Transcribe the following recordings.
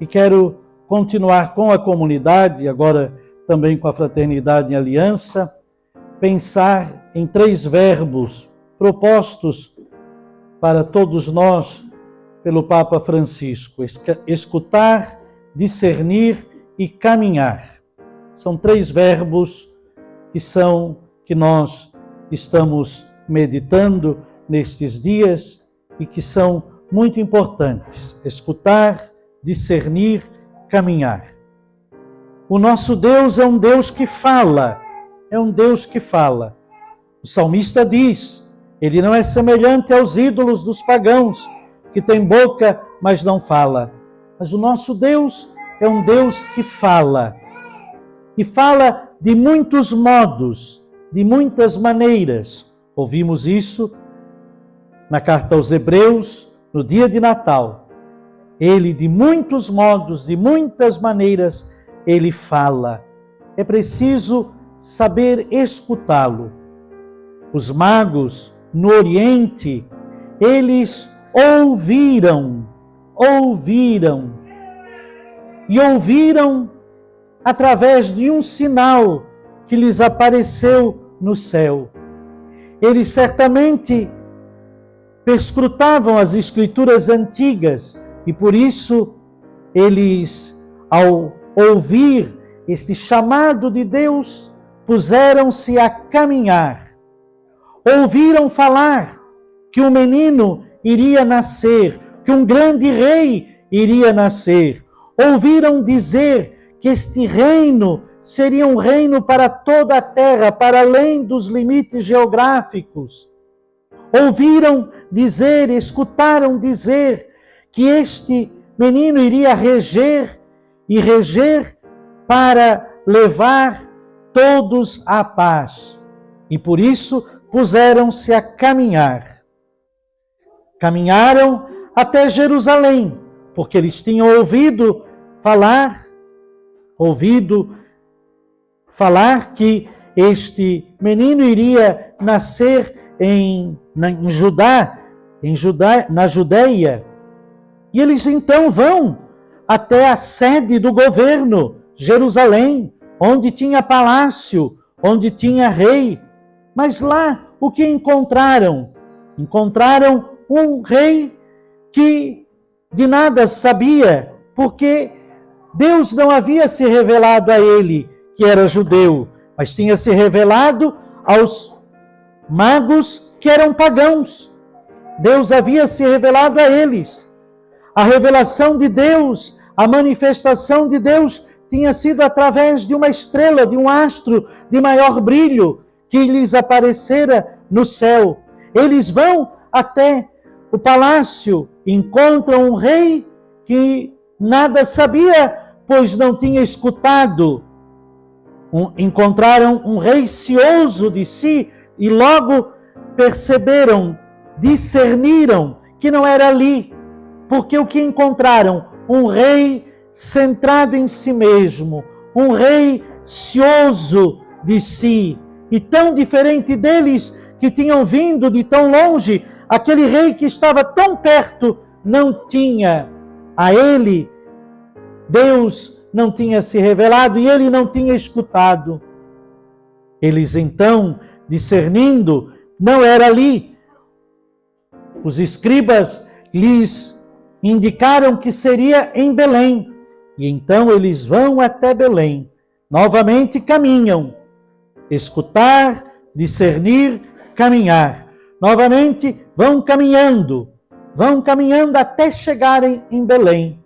E quero continuar com a comunidade, agora também com a Fraternidade em Aliança, pensar em 3 verbos propostos para todos nós pelo Papa Francisco: escutar, discernir e caminhar. São 3 verbos que nós estamos meditando nestes dias e que são muito importantes: escutar, discernir, caminhar. O nosso Deus é um Deus que fala, é um Deus que fala. O salmista diz: ele não é semelhante aos ídolos dos pagãos, que tem boca, mas não fala. Mas o nosso Deus é um Deus que fala. E fala de muitos modos, de muitas maneiras. Ouvimos isso na carta aos Hebreus, no dia de Natal. Ele, de muitos modos, de muitas maneiras, ele fala. É preciso saber escutá-lo. Os magos no Oriente, eles ouviram através de um sinal que lhes apareceu no céu. Eles certamente perscrutavam as escrituras antigas e por isso eles, ao ouvir este chamado de Deus, puseram-se a caminhar. Ouviram falar que um menino iria nascer, que um grande rei iria nascer. Ouviram dizer que este reino seria um reino para toda a terra, para além dos limites geográficos. Ouviram dizer, escutaram dizer que este menino iria reger para levar todos à paz. E por isso puseram-se a caminhar. Caminharam até Jerusalém, porque eles tinham ouvido falar que este menino iria nascer na Judeia. E eles então vão até a sede do governo, Jerusalém, onde tinha palácio, onde tinha rei. Mas lá o que encontraram? Encontraram um rei que de nada sabia, porque Deus não havia se revelado a ele, que era judeu, mas tinha se revelado aos magos que eram pagãos. Deus havia se revelado a eles. A revelação de Deus, a manifestação de Deus tinha sido através de uma estrela, de um astro de maior brilho que lhes aparecera no céu. Eles vão até o palácio, encontram um rei que nada sabia, pois não tinha escutado. Encontraram um rei cioso de si e logo perceberam, discerniram que não era ali. Porque o que encontraram? Um rei centrado em si mesmo, um rei cioso de si, e tão diferente deles que tinham vindo de tão longe. Aquele rei que estava tão perto não tinha a ele, Deus não tinha se revelado e ele não tinha escutado. Eles então, discernindo, não era ali. Os escribas lhes indicaram que seria em Belém. E então eles vão até Belém. Novamente caminham. Escutar, discernir, caminhar. Novamente vão caminhando até chegarem em Belém.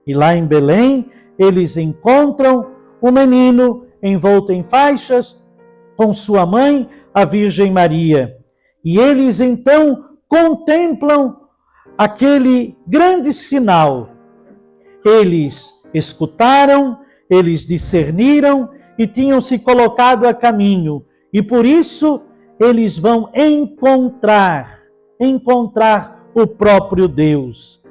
E lá em Belém, eles encontram o menino envolto em faixas, com sua mãe, a Virgem Maria. E eles então contemplam aquele grande sinal. Eles escutaram, eles discerniram e tinham se colocado a caminho. E por isso eles vão encontrar o próprio Deus.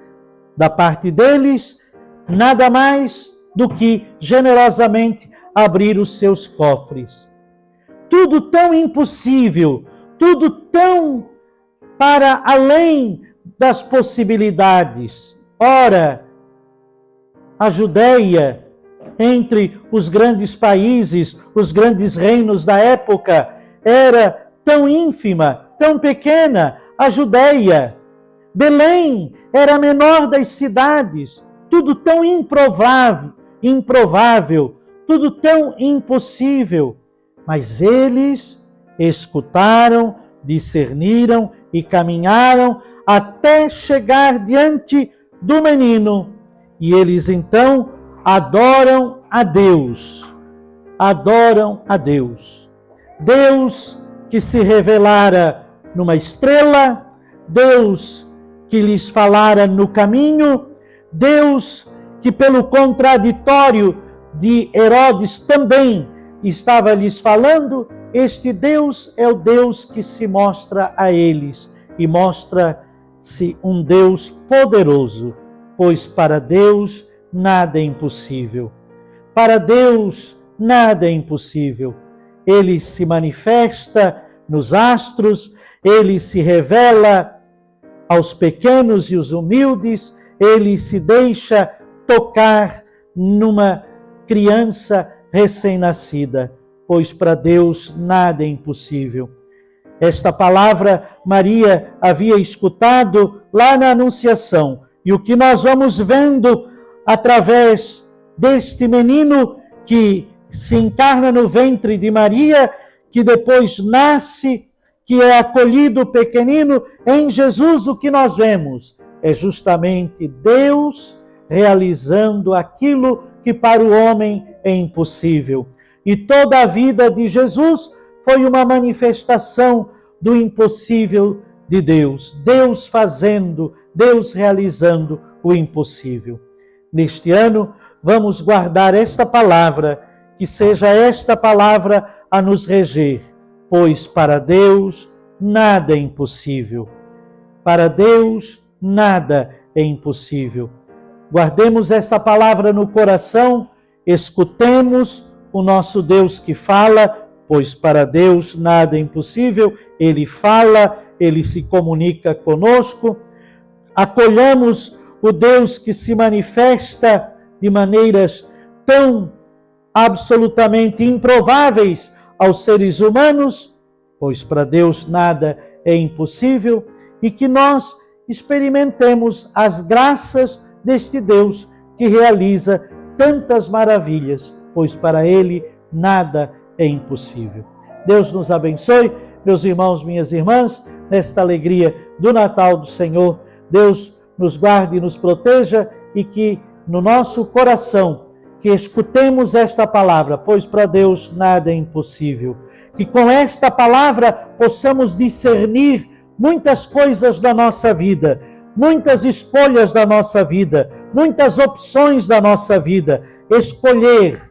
Da parte deles, nada mais do que generosamente abrir os seus cofres. Tudo tão impossível, tudo tão para além das possibilidades. Ora, a Judéia, entre os grandes países, os grandes reinos da época, era tão ínfima, tão pequena, a Judéia. Belém era a menor das cidades, tudo tão improvável, tudo tão impossível. Mas eles escutaram, discerniram e caminharam até chegar diante do menino. E eles então adoram a Deus. Adoram a Deus. Deus que se revelara numa estrela, Deus que lhes falara no caminho, Deus que pelo contraditório de Herodes também estava lhes falando. Este Deus é o Deus que se mostra a eles e mostra-se um Deus poderoso, pois para Deus nada é impossível. Para Deus nada é impossível. Ele se manifesta nos astros, ele se revela aos pequenos e os humildes, ele se deixa tocar numa criança recém-nascida, pois para Deus nada é impossível. Esta palavra Maria havia escutado lá na Anunciação, e o que nós vamos vendo através deste menino que se encarna no ventre de Maria, que depois nasce, que é acolhido pequenino, em Jesus o que nós vemos é justamente Deus realizando aquilo que para o homem é impossível. E toda a vida de Jesus foi uma manifestação do impossível de Deus. Deus fazendo, Deus realizando o impossível. Neste ano, vamos guardar esta palavra, que seja esta palavra a nos reger, pois para Deus nada é impossível. Para Deus nada é impossível. Guardemos essa palavra no coração, escutemos o nosso Deus que fala, pois para Deus nada é impossível. Ele fala, ele se comunica conosco. Acolhamos o Deus que se manifesta de maneiras tão absolutamente improváveis aos seres humanos, pois para Deus nada é impossível, e que nós experimentemos as graças deste Deus que realiza tantas maravilhas, pois para Ele nada é impossível. Deus nos abençoe, meus irmãos, minhas irmãs, nesta alegria do Natal do Senhor. Deus nos guarde e nos proteja, e que no nosso coração, que escutemos esta palavra, pois para Deus nada é impossível. Que com esta palavra possamos discernir muitas coisas da nossa vida, muitas escolhas da nossa vida, muitas opções da nossa vida. Escolher,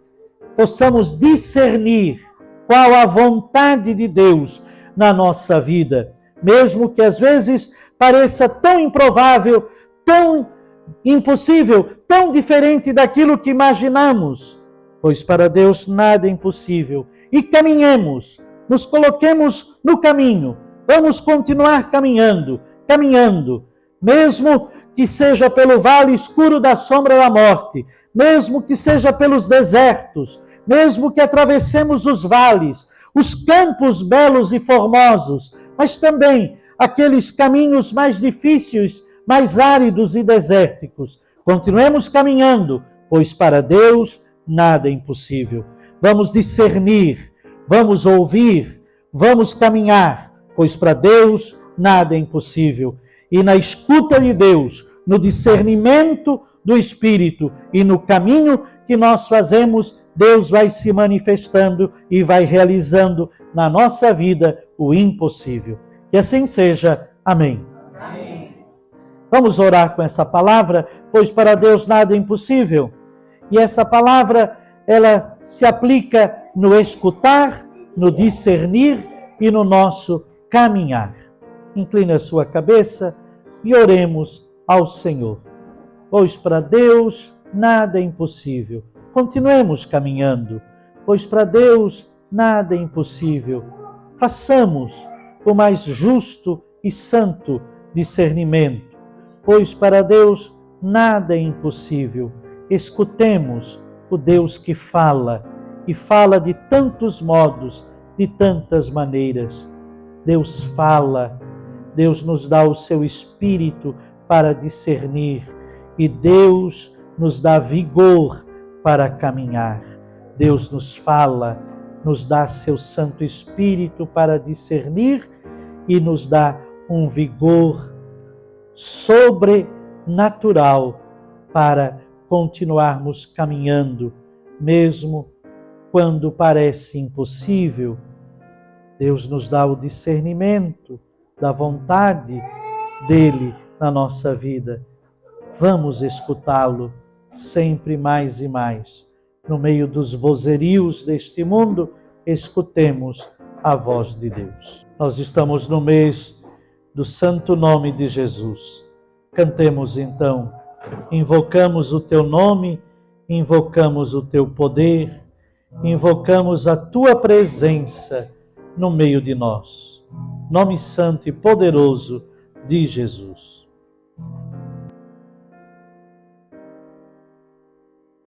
possamos discernir qual a vontade de Deus na nossa vida, mesmo que às vezes pareça tão improvável, tão impossível, tão diferente daquilo que imaginamos, pois para Deus nada é impossível. E caminhemos, nos coloquemos no caminho, vamos continuar caminhando, mesmo que seja pelo vale escuro da sombra da morte, mesmo que seja pelos desertos, mesmo que atravessemos os vales, os campos belos e formosos, mas também aqueles caminhos mais difíceis, mais áridos e desérticos. Continuemos caminhando, pois para Deus nada é impossível. Vamos discernir, vamos ouvir, vamos caminhar, pois para Deus nada é impossível. E na escuta de Deus, no discernimento do Espírito e no caminho que nós fazemos, Deus vai se manifestando e vai realizando na nossa vida o impossível. Que assim seja. Amém. Amém. Vamos orar com essa palavra, pois para Deus nada é impossível. E essa palavra, ela se aplica no escutar, no discernir e no nosso caminhar. Incline a sua cabeça e oremos ao Senhor. Pois para Deus nada é impossível. Continuemos caminhando, pois para Deus nada é impossível. Façamos o mais justo e santo discernimento, pois para Deus nada é impossível. escutemos o Deus que fala, e fala de tantos modos, de tantas maneiras. Deus fala, Deus nos dá o seu Espírito para discernir, e Deus nos dá vigor para caminhar. Deus nos fala, nos dá seu Santo Espírito para discernir e nos dá um vigor sobrenatural para continuarmos caminhando, mesmo quando parece impossível. Deus nos dá o discernimento da vontade dele na nossa vida. Vamos escutá-lo sempre mais e mais. No meio dos vozerios deste mundo, escutemos a voz de Deus. Nós estamos no mês do santo nome de Jesus. Cantemos então, invocamos o teu nome, invocamos o teu poder, invocamos a tua presença no meio de nós. Nome santo e poderoso de Jesus.